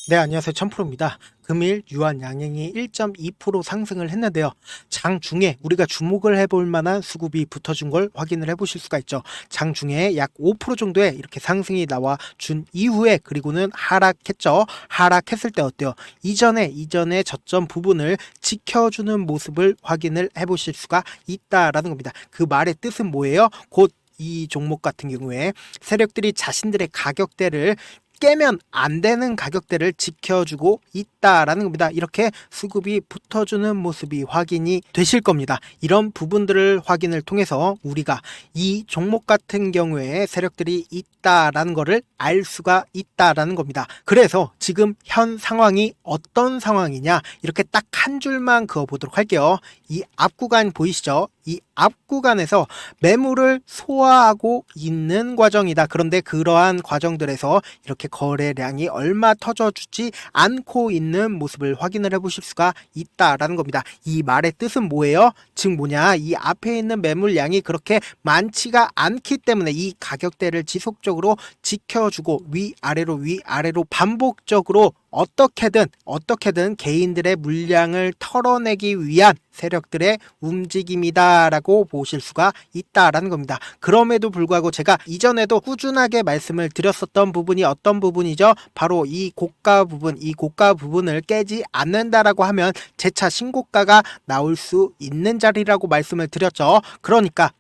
네, 안녕하세요. 천프로입니다. 금일 유한양행이 1.2% 상승을 했는데요. 장중에 우리가 주목을 해볼 만한 수급이 붙어준 걸 확인을 해보실 수가 있죠. 장중에 약 5% 정도의 이렇게 상승이 나와 준 이후에 그리고는 하락했죠. 하락했을 때 어때요? 이전에 저점 부분을 지켜주는 모습을 확인을 해보실 수가 있다라는 겁니다. 그 말의 뜻은 뭐예요? 곧 이 종목 같은 경우에 세력들이 자신들의 가격대를 깨면 안 되는 가격대를 지켜주고 있다라는 겁니다. 이렇게 수급이 붙어주는 모습이 확인이 되실 겁니다. 이런 부분들을 확인을 통해서 우리가 이 종목 같은 경우에 세력들이 있다라는 것을 알 수가 있다라는 겁니다. 그래서 지금 현 상황이 어떤 상황이냐 이렇게 딱 한 줄만 그어보도록 할게요. 이 앞 구간 보이시죠? 이 앞 구간에서 매물을 소화하고 있는 과정이다. 그런데 그러한 과정들에서 이렇게 거래량이 얼마 터져주지 않고 있는 모습을 확인을 해보실 수가 있다라는 겁니다. 이 말의 뜻은 뭐예요? 즉 뭐냐? 이 앞에 있는 매물량이 그렇게 많지가 않기 때문에 이 가격대를 지속적으로 지켜주고 위아래로 반복적으로 어떻게든 개인들의 물량을 털어내기 위한 세력들의 움직임이다라고 보실 수가 있다라는 겁니다. 그럼에도 불구하고 제가 이전에도 꾸준하게 말씀을 드렸었던 부분이 어떤 부분이죠? 바로 이 고가 부분을 깨지 않는다라고 하면 재차 신고가가 나올 수 있는 자리라고 말씀을 드렸죠. 그러니까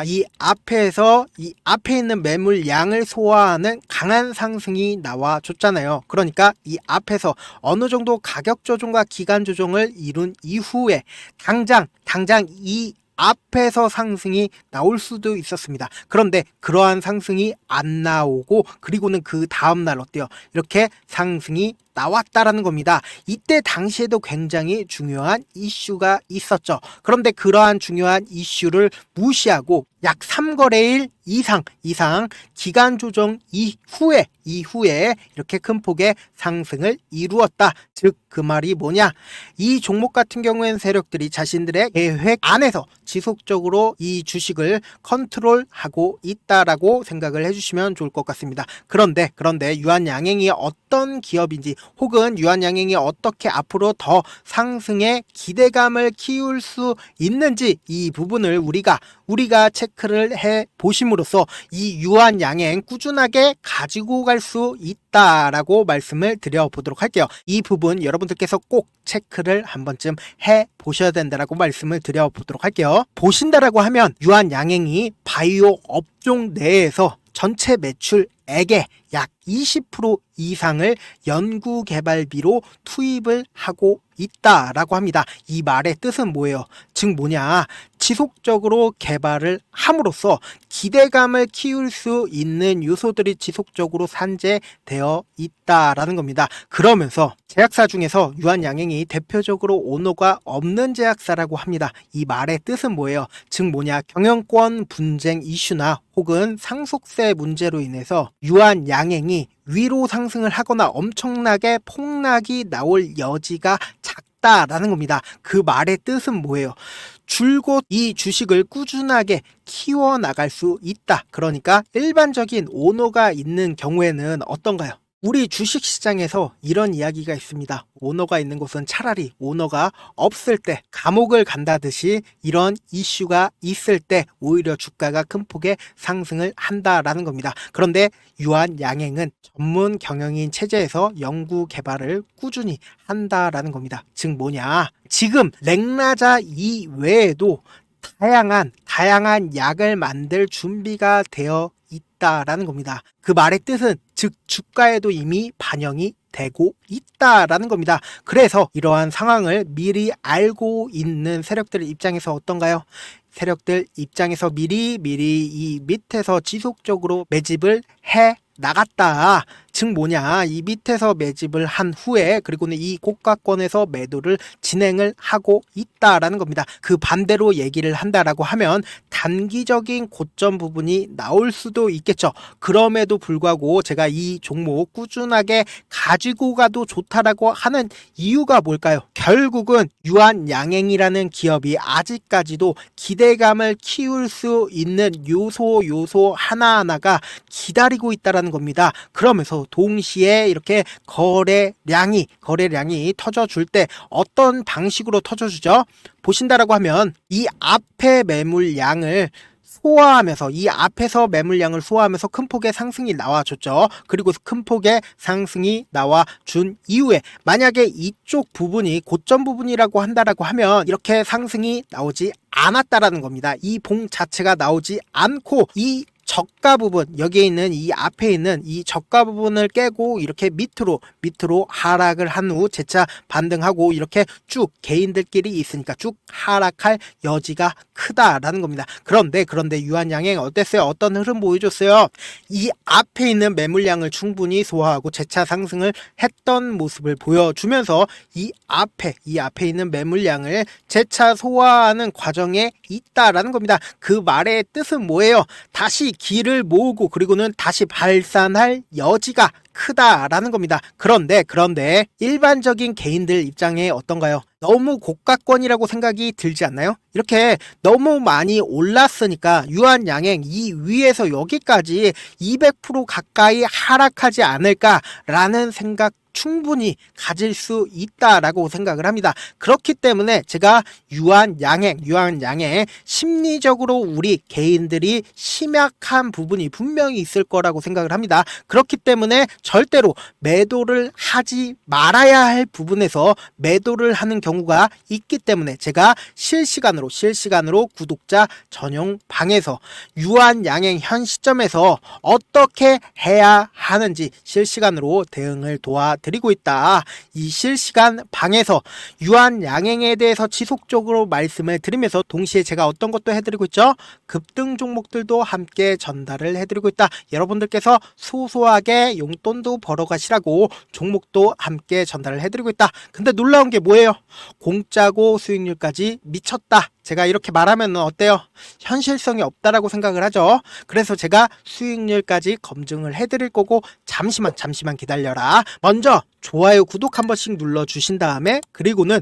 이 앞에 있는 매물량을 소화하는 강한 상승이 나와줬잖아요. 그러니까 이 앞에서 어느 정도 가격 조정과 기간 조정을 이룬 이후에 당장 이 앞에서 상승이 나올 수도 있었습니다. 그런데 그러한 상승이 안 나오고 그리고는 그 다음날 어때요? 이렇게 상승이 나왔다라는 겁니다. 이때 당시에도 굉장히 중요한 이슈가 있었죠. 그런데 그러한 중요한 이슈를 무시하고 약 3거래일 이상 기간 조정 이후에 이렇게 큰 폭의 상승을 이루었다. 즉 그 말이 뭐냐? 이 종목 같은 경우에는 세력들이 자신들의 계획 안에서 지속적으로 이 주식을 컨트롤하고 있다라고 생각을 해주시면 좋을 것 같습니다. 그런데 유한양행이 어떤 기업인지 혹은 유한양행이 어떻게 앞으로 더 상승의 기대감을 키울 수 있는지 이 부분을 우리가 체크를 해 보심으로써 이 유한양행 꾸준하게 가지고 갈 수 있다라고 말씀을 드려보도록 할게요. 이 부분 여러분들께서 꼭 체크를 한 번쯤 해 보셔야 된다라고 말씀을 드려보도록 할게요. 보신다라고 하면 유한양행이 바이오 업종 내에서 전체 매출액의 약 20% 이상을 연구개발비로 투입을 하고 있다라고 합니다. 이 말의 뜻은 뭐예요? 즉 뭐냐? 지속적으로 개발을 함으로써 기대감을 키울 수 있는 요소들이 지속적으로 산재되어 있다라는 겁니다. 그러면서 제약사 중에서 유한양행이 대표적으로 오너가 없는 제약사라고 합니다. 이 말의 뜻은 뭐예요? 즉 뭐냐? 경영권 분쟁 이슈나 혹은 상속세 문제로 인해서 유한양행이 위로 상승을 하거나 엄청나게 폭락이 나올 여지가 작다라는 겁니다. 그 말의 뜻은 뭐예요? 줄곧 이 주식을 꾸준하게 키워나갈 수 있다. 그러니까 일반적인 오너가 있는 경우에는 어떤가요? 우리 주식시장에서 이런 이야기가 있습니다. 오너가 있는 곳은 차라리 오너가 없을 때 감옥을 간다듯이 이런 이슈가 있을 때 오히려 주가가 큰 폭의 상승을 한다라는 겁니다. 그런데 유한양행은 전문 경영인 체제에서 연구 개발을 꾸준히 한다라는 겁니다. 즉 뭐냐? 지금 렉나자 이외에도 다양한 약을 만들 준비가 되어 있다라는 겁니다. 그 말의 뜻은 즉 주가에도 이미 반영이 되고 있다라는 겁니다. 그래서 이러한 상황을 미리 알고 있는 세력들 입장에서 어떤가요? 세력들 입장에서 미리 이 밑에서 지속적으로 매집을 해 나갔다. 즉 뭐냐? 이 밑에서 매집을 한 후에 그리고는 이 고가권에서 매도를 진행을 하고 있다라는 겁니다. 그 반대로 얘기를 한다라고 하면 단기적인 고점 부분이 나올 수도 있겠죠. 그럼에도 불구하고 제가 이 종목 꾸준하게 가지고 가도 좋다라고 하는 이유가 뭘까요? 결국은 유한양행이라는 기업이 아직까지도 기대감을 키울 수 있는 요소 하나하나가 기다리고 있다라는 있다라는 겁니다. 그러면서 동시에 이렇게 거래량이 터져줄 때 어떤 방식으로 터져주죠? 보신다라고 하면 이 앞에 매물량을 소화하면서, 이 앞에서 매물량을 소화하면서 큰 폭의 상승이 나와줬죠. 그리고 큰 폭의 상승이 나와준 이후에 만약에 이쪽 부분이 고점 부분이라고 한다라고 하면 이렇게 상승이 나오지 않았다라는 겁니다. 이 봉 자체가 나오지 않고 이 저가 부분, 여기에 있는 이 앞에 있는 이 저가 부분을 깨고 이렇게 밑으로 하락을 한 후 재차 반등하고 이렇게 쭉 개인들끼리 있으니까 쭉 하락할 여지가 크다라는 겁니다. 그런데 유한양행 어땠어요? 어떤 흐름 보여줬어요? 이 앞에 있는 매물량을 충분히 소화하고 재차 상승을 했던 모습을 보여주면서 이 앞에 있는 매물량을 재차 소화하는 과정에 있다라는 겁니다. 그 말의 뜻은 뭐예요? 다시 기를 모으고 그리고는 다시 발산할 여지가 크다라는 겁니다. 그런데 일반적인 개인들 입장에 어떤가요? 너무 고가권이라고 생각이 들지 않나요? 이렇게 너무 많이 올랐으니까 유한양행 이 위에서 여기까지 200% 가까이 하락하지 않을까라는 생각 충분히 가질 수 있다라고 생각을 합니다. 그렇기 때문에 제가 유한양행 심리적으로 우리 개인들이 심약한 부분이 분명히 있을 거라고 생각을 합니다. 그렇기 때문에 절대로 매도를 하지 말아야 할 부분에서 매도를 하는 경우가 있기 때문에 제가 실시간으로 구독자 전용 방에서 유한양행 현 시점에서 어떻게 해야 하는지 실시간으로 대응을 도와드리고 있다. 이 실시간 방에서 유한양행에 대해서 지속적으로 말씀을 드리면서 동시에 제가 어떤 것도 해드리고 있죠? 급등 종목들도 함께 전달을 해드리고 있다. 여러분들께서 소소하게 용돈도 벌어가시라고 종목도 함께 전달을 해드리고 있다. 근데 놀라운 게 뭐예요? 공짜고 수익률까지 미쳤다. 제가 이렇게 말하면 어때요? 현실성이 없다라고 생각을 하죠. 그래서 제가 수익률까지 검증을 해드릴 거고 잠시만 기다려라. 먼저 좋아요 구독 한 번씩 눌러주신 다음에 그리고는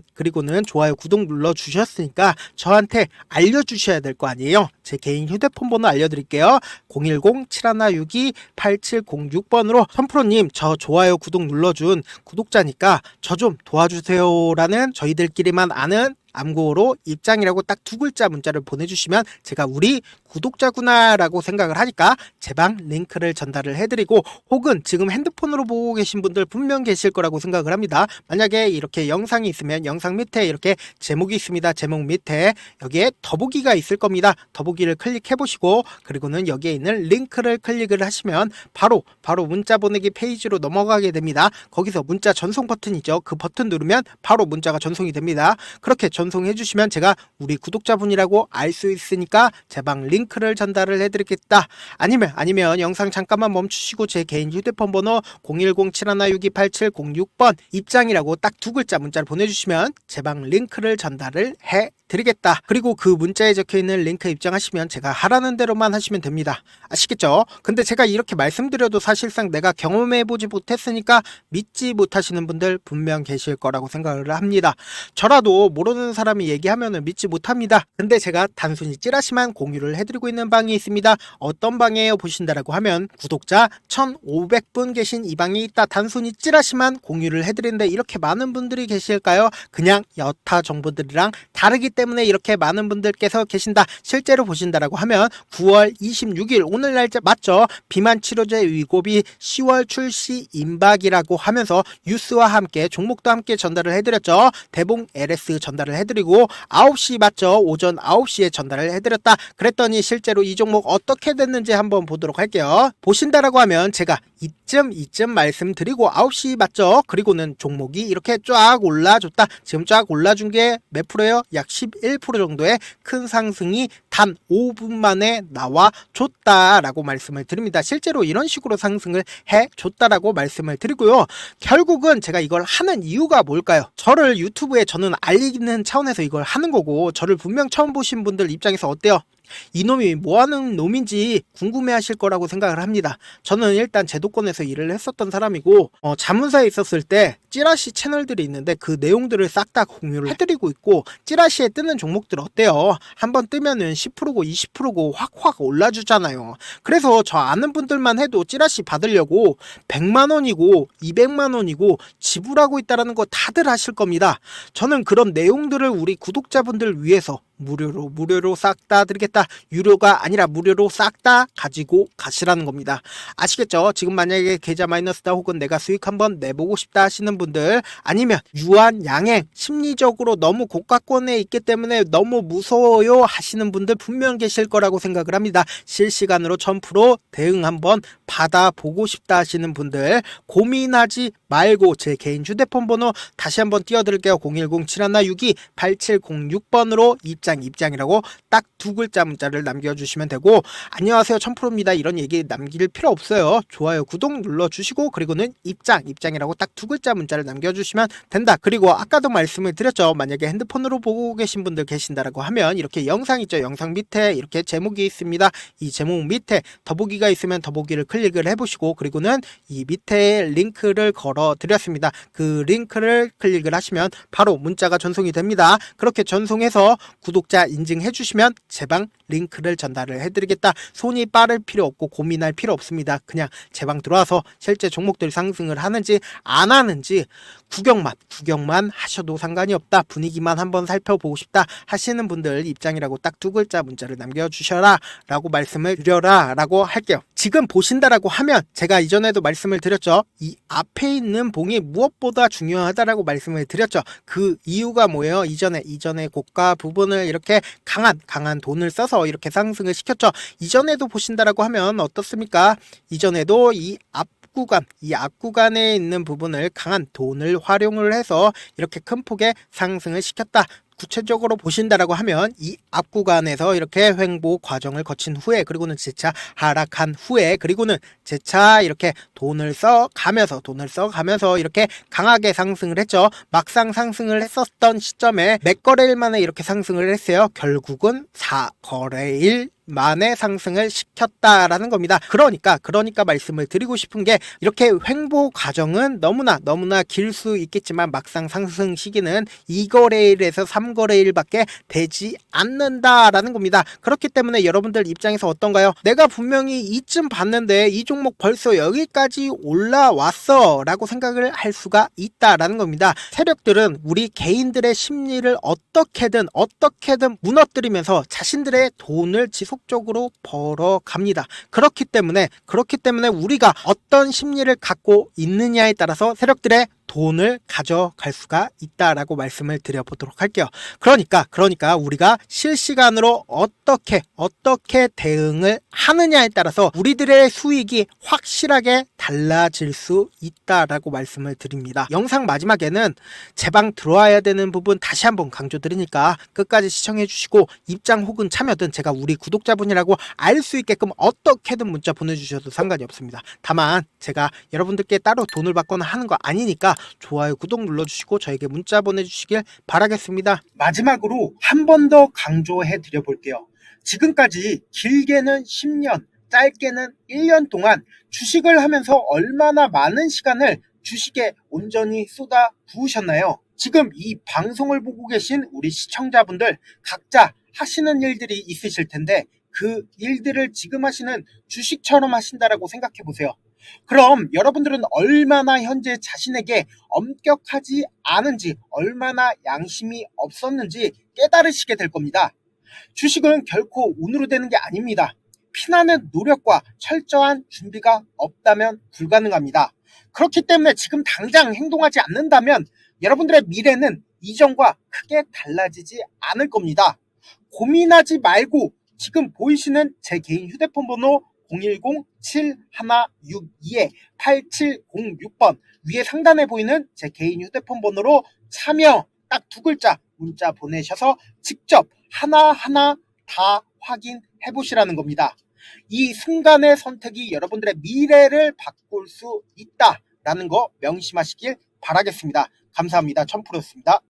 좋아요 구독 눌러주셨으니까 저한테 알려주셔야 될 거 아니에요. 제 개인 휴대폰 번호 알려드릴게요. 010-7262-8706번으로 선프로님 저 좋아요 구독 눌러준 구독자니까 저 좀 도와주세요 라는 저희들끼리만 아는 암구호로 입장이라고 딱 두 글자 문자를 보내주시면 제가 우리 구독자구나 라고 생각을 하니까 제 방 링크를 전달을 해드리고, 혹은 지금 핸드폰으로 보고 계신 분들 분명 계실 거라고 생각을 합니다. 만약에 이렇게 영상이 있으면 영상 밑에 이렇게 제목이 있습니다. 제목 밑에 여기에 더보기가 있을 겁니다. 더보기를 클릭해 보시고 그리고는 여기에 있는 링크를 클릭을 하시면 바로 문자 보내기 페이지로 넘어가게 됩니다. 거기서 문자 전송 버튼이죠. 그 버튼 누르면 바로 문자가 전송이 됩니다. 그렇게 전송해 주시면 제가 우리 구독자분이라고 알 수 있으니까 제 방 링크를 전달을 해드리겠다. 아니면 영상 잠깐만 멈추시고 제 개인 휴대폰 번호 010-7162-8706번 입장이라고 딱 두 글자 문자를 보내주시면 제 방 링크를 전달을 해드리겠다. 그리고 그 문자에 적혀있는 링크 입장하시면 제가 하라는 대로만 하시면 됩니다. 아시겠죠? 근데 제가 이렇게 말씀드려도 사실상 내가 경험해보지 못했으니까 믿지 못하시는 분들 분명 계실 거라고 생각을 합니다. 저라도 모르는 사람이 얘기하면 믿지 못합니다. 근데 제가 단순히 찌라시만 공유를 해드리고 있는 방이 있습니다. 어떤 방이에요? 보신다라고 하면 구독자 1500분 계신 이 방이 있다. 단순히 찌라시만 공유를 해드리는데 이렇게 많은 분들이 계실까요? 그냥 여타 정보들이랑 다르기 때문에 이렇게 많은 분들께서 계신다. 실제로 보신다라고 하면 9월 26일 오늘 날짜 맞죠? 비만 치료제 위고비 10월 출시 임박이라고 하면서 뉴스와 함께 종목도 함께 전달을 해드렸죠. 대봉 LS 전달을 해드리고 9시 맞죠? 오전 9시에 전달을 해드렸다. 그랬더니 실제로 이 종목 어떻게 됐는지 한번 보도록 할게요. 보신다라고 하면 제가 이쯤 말씀드리고 9시 맞죠? 그리고는 종목이 이렇게 쫙 올라줬다. 지금 쫙 올라준 게 몇 프로예요? 약 11% 정도의 큰 상승이 단 5분 만에 나와줬다라고 말씀을 드립니다. 실제로 이런 식으로 상승을 해줬다라고 말씀을 드리고요. 결국은 제가 이걸 하는 이유가 뭘까요? 저를 유튜브에 저는 알리는 차원에서 이걸 하는 거고, 저를 분명 처음 보신 분들 입장에서 어때요? 이놈이 뭐하는 놈인지 궁금해하실 거라고 생각을 합니다. 저는 일단 제도권에서 일을 했었던 사람이고 자문사에 있었을 때 찌라시 채널들이 있는데 그 내용들을 싹 다 공유를 해드리고 있고, 찌라시에 뜨는 종목들 어때요? 한번 뜨면은 10%고 20%고 확확 올라주잖아요. 그래서 저 아는 분들만 해도 찌라시 받으려고 100만원이고 200만원이고 지불하고 있다는 거 다들 아실 겁니다. 저는 그런 내용들을 우리 구독자분들 위해서 무료로 싹 다 드리겠다. 유료가 아니라 무료로 싹 다 가지고 가시라는 겁니다. 아시겠죠? 지금 만약에 계좌 마이너스다 혹은 내가 수익 한번 내보고 싶다 하시는 분들, 아니면 유한 양행 심리적으로 너무 고가권에 있기 때문에 너무 무서워요 하시는 분들 분명 계실 거라고 생각을 합니다. 실시간으로 1000% 대응 한번 받아보고 싶다 하시는 분들 고민하지 말고 제 개인 휴대폰 번호 다시 한번 띄워드릴게요. 010-7162-8706번으로 입장이라고 딱 두 글자 문자를 남겨주시면 되고, 안녕하세요 1000%입니다 이런 얘기 남길 필요 없어요. 좋아요 구독 눌러주시고, 그리고는 입장이라고 딱 두 글자 문자를 남겨주시면 된다. 그리고 아까도 말씀을 드렸죠. 만약에 핸드폰으로 보고 계신 분들 계신다라고 하면 이렇게 영상 있죠. 영상 밑에 이렇게 제목이 있습니다. 이 제목 밑에 더보기가 있으면 더보기를 클릭을 해보시고, 그리고는 이 밑에 링크를 걸어 드렸습니다. 그 링크를 클릭을 하시면 바로 문자가 전송이 됩니다. 그렇게 전송해서 구독자 인증해 주시면 제 방 링크를 전달을 해드리겠다. 손이 빠를 필요 없고 고민할 필요 없습니다. 그냥 제 방 들어와서 실제 종목들이 상승을 하는지 안 하는지 구경만 하셔도 상관이 없다. 분위기만 한번 살펴보고 싶다 하시는 분들 입장이라고 딱 두 글자 문자를 남겨주셔라 라고 말씀을 드려라 라고 할게요. 지금 보신다라고 하면 제가 이전에도 말씀을 드렸죠. 이 앞에 있는 봉이 무엇보다 중요하다라고 말씀을 드렸죠. 그 이유가 뭐예요? 이전에 고가 부분을 이렇게 강한 돈을 써서 이렇게 상승을 시켰죠. 이전에도 보신다라고 하면 어떻습니까? 이전에도 이 앞구간에 있는 부분을 강한 돈을 활용을 해서 이렇게 큰 폭의 상승을 시켰다. 구체적으로 보신다라고 하면 이 앞구간에서 이렇게 횡보 과정을 거친 후에, 그리고는 재차 하락한 후에, 그리고는 재차 이렇게 돈을 써가면서 이렇게 강하게 상승을 했죠. 막상 상승을 했었던 시점에 몇 거래일 만에 이렇게 상승을 했어요. 결국은 4거래일 만에 상승을 시켰다라는 겁니다. 그러니까 말씀을 드리고 싶은 게, 이렇게 횡보 과정은 너무나 길 수 있겠지만 막상 상승 시기는 2거래일에서 3거래일밖에 되지 않는다라는 겁니다. 그렇기 때문에 여러분들 입장에서 어떤가요? 내가 분명히 이쯤 봤는데 이 종목 벌써 여기까지 올라왔어 라고 생각을 할 수가 있다라는 겁니다. 세력들은 우리 개인들의 심리를 어떻게든 무너뜨리면서 자신들의 돈을 지속적으로 벌어갑니다. 그렇기 때문에 우리가 어떤 심리를 갖고 있느냐에 따라서 세력들의 돈을 가져갈 수가 있다라고 말씀을 드려보도록 할게요. 그러니까 우리가 실시간으로 어떻게 대응을 하느냐에 따라서 우리들의 수익이 확실하게 달라질 수 있다라고 말씀을 드립니다. 영상 마지막에는 제 방 들어와야 되는 부분 다시 한번 강조드리니까 끝까지 시청해 주시고, 입장 혹은 참여든 제가 우리 구독자분이라고 알 수 있게끔 어떻게든 문자 보내주셔도 상관이 없습니다. 다만 제가 여러분들께 따로 돈을 받거나 하는 거 아니니까 좋아요 구독 눌러주시고 저에게 문자 보내주시길 바라겠습니다. 마지막으로 한 번 더 강조해 드려 볼게요. 지금까지 길게는 10년, 짧게는 1년 동안 주식을 하면서 얼마나 많은 시간을 주식에 온전히 쏟아 부으셨나요? 지금 이 방송을 보고 계신 우리 시청자분들 각자 하시는 일들이 있으실 텐데, 그 일들을 지금 하시는 주식처럼 하신다라고 생각해 보세요. 그럼 여러분들은 얼마나 현재 자신에게 엄격하지 않은지, 얼마나 양심이 없었는지 깨달으시게 될 겁니다. 주식은 결코 운으로 되는 게 아닙니다. 피나는 노력과 철저한 준비가 없다면 불가능합니다. 그렇기 때문에 지금 당장 행동하지 않는다면 여러분들의 미래는 이전과 크게 달라지지 않을 겁니다. 고민하지 말고 지금 보이시는 제 개인 휴대폰 번호 010-7162-8706번 위에 상단에 보이는 제 개인 휴대폰 번호로 참여 딱 두 글자 문자 보내셔서 직접 하나하나 다 확인해 보시라는 겁니다. 이 순간의 선택이 여러분들의 미래를 바꿀 수 있다라는 거 명심하시길 바라겠습니다. 감사합니다. 1000%였습니다.